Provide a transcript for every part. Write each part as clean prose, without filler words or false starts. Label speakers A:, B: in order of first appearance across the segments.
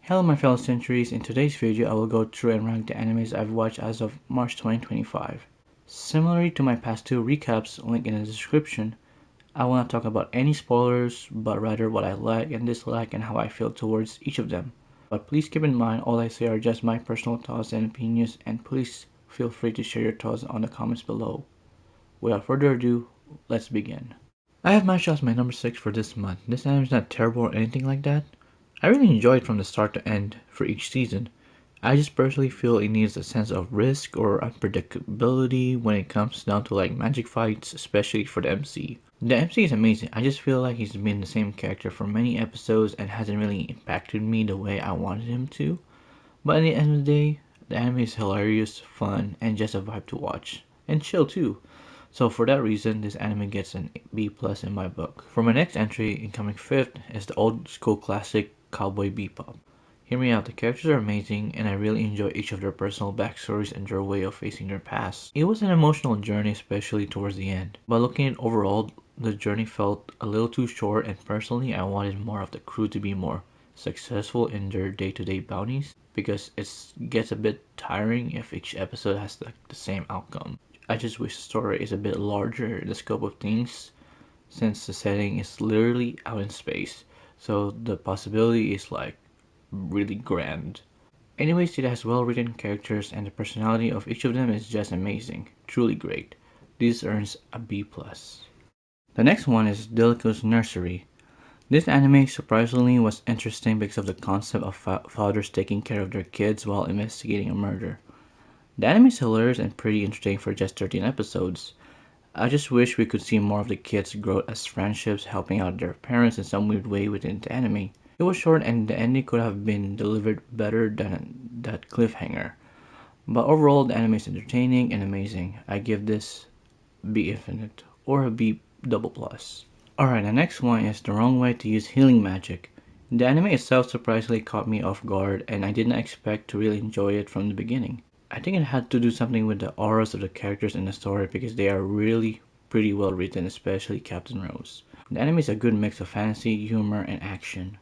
A: Hello my fellow centuries, in today's video I will go through and rank the animes I've watched as of March 2025. Similarly to my past two recaps linked in the description, I will not talk about any spoilers, but rather what I like and dislike and how I feel towards each of them. But please keep in mind all I say are just my personal thoughts and opinions, and please feel free to share your thoughts on the comments below. Without further ado, let's begin. I have Mashle as my number 6 for this month. This anime is not terrible or anything like that. I really enjoy it from the start to end for each season. I just personally feel it needs a sense of risk or unpredictability when it comes down to like magic fights, especially for the MC. The MC is amazing. I just feel like he's been the same character for many episodes and hasn't really impacted me the way I wanted him to. But at the end of the day, the anime is hilarious, fun, and just a vibe to watch. And chill too. So for that reason, this anime gets an B plus in my book. For my next entry, incoming fifth, is the old school classic Cowboy Bebop. Hear me out, the characters are amazing, and I really enjoy each of their personal backstories and their way of facing their past. It was an emotional journey, especially towards the end. But looking at overall, the journey felt a little too short, and personally, I wanted more of the crew to be more successful in their day-to-day bounties, because it gets a bit tiring if each episode has the same outcome. I just wish the story is a bit larger in the scope of things, since the setting is literally out in space, so the possibility is like really grand. Anyways, it has well written characters and the personality of each of them is just amazing, truly great. This earns a B plus. The next one is Delico's Nursery. This anime surprisingly was interesting because of the concept of fathers taking care of their kids while investigating a murder. The anime is hilarious and pretty entertaining for just 13 episodes. I just wish we could see more of the kids grow as friendships, helping out their parents in some weird way within the anime. It was short and the ending could have been delivered better than that cliffhanger. But overall, the anime is entertaining and amazing. I give this B infinite or a B double plus. Alright, the next one is The Wrong Way to Use Healing Magic. The anime itself surprisingly caught me off guard and I did not expect to really enjoy it from the beginning. I think it had to do something with the auras of the characters in the story because they are really pretty well written, especially Captain Rose. The anime is a good mix of fantasy, humor, and action.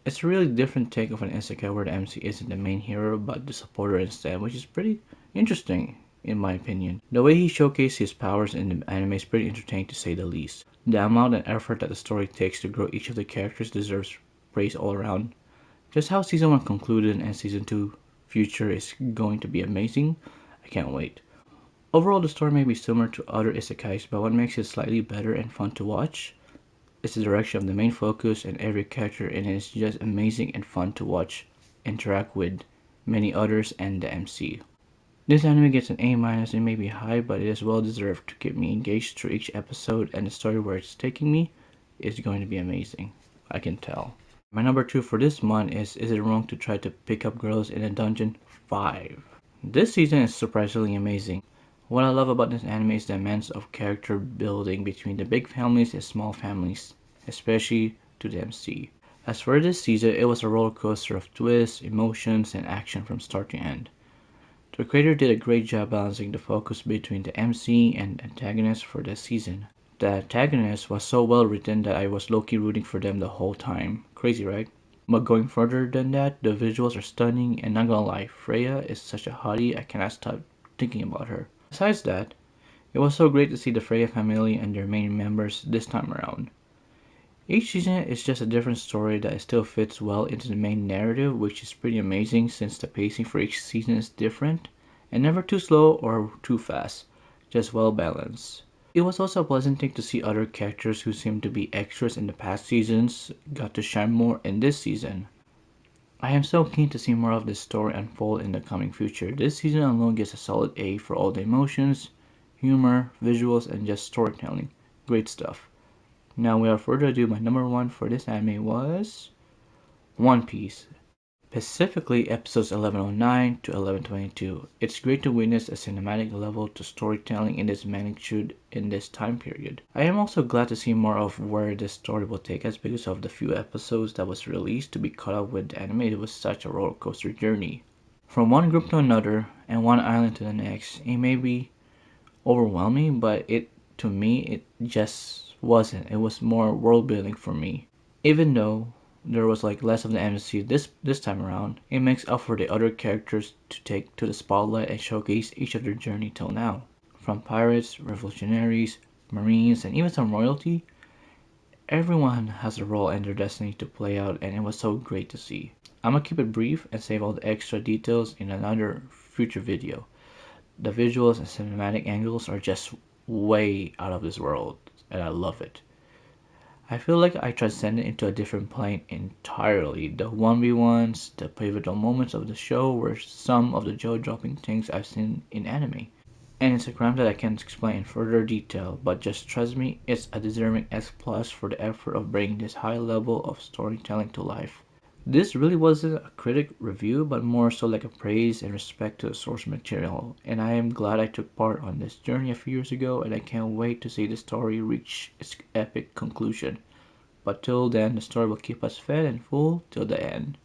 A: It's a really different take of an isekai where the MC isn't the main hero but the supporter instead, which is pretty interesting in my opinion. The way he showcased his powers in the anime is pretty entertaining to say the least. The amount and effort that the story takes to grow each of the characters deserves praise all around. Just how season 1 concluded and season 2 future is going to be amazing. I can't wait. Overall, the story may be similar to other isekais, but what makes it slightly better and fun to watch is the direction of the main focus, and every character in it is just amazing and fun to watch interact with many others and the MC. This anime gets an A minus. It may be high, but it is well deserved to keep me engaged through each episode, and the story where it's taking me is going to be amazing. I can tell. My number 2 for this month is It Wrong to Try to Pick Up Girls in a Dungeon 5. This season is surprisingly amazing. What I love about this anime is the immense of character building between the big families and small families, especially to the MC. As for this season, it was a roller coaster of twists, emotions, and action from start to end. The creator did a great job balancing the focus between the MC and antagonist for this season. The antagonist was so well written that I was low-key rooting for them the whole time. Crazy, right? But going further than that, the visuals are stunning, and not gonna lie, Freya is such a hottie I cannot stop thinking about her. Besides that, it was so great to see the Freya family and their main members this time around. Each season is just a different story that still fits well into the main narrative, which is pretty amazing since the pacing for each season is different and never too slow or too fast, just well balanced. It was also a pleasant thing to see other characters who seemed to be extras in the past seasons got to shine more in this season. I am so keen to see more of this story unfold in the coming future. This season alone gets a solid A for all the emotions, humor, visuals, and just storytelling. Great stuff. Now, without further ado, my number 1 for this anime was One Piece, specifically episodes 1109 to 1122. It's great to witness a cinematic level to storytelling in this magnitude in this time period. I am also glad to see more of where this story will take us because of the few episodes that was released to be caught up with the anime. It was such a roller coaster journey. From one group to another and one island to the next, it may be overwhelming, but to me it just wasn't. It was more world building for me. Even though there was like less of the MC this time around, it makes up for the other characters to take to the spotlight and showcase each of their journey till now. From pirates, revolutionaries, marines, and even some royalty, everyone has a role and their destiny to play out, and it was so great to see. I'm gonna keep it brief and save all the extra details in another future video. The visuals and cinematic angles are just way out of this world, and I love it. I feel like I transcended into a different plane entirely. The 1v1s, the pivotal moments of the show were some of the jaw-dropping things I've seen in anime. And it's a crime that I can't explain in further detail, but just trust me, it's a deserving S plus for the effort of bringing this high level of storytelling to life. This really wasn't a critic review, but more so like a praise and respect to the source material, and I am glad I took part on this journey a few years ago, and I can't wait to see the story reach its epic conclusion. But till then, the story will keep us fed and full till the end.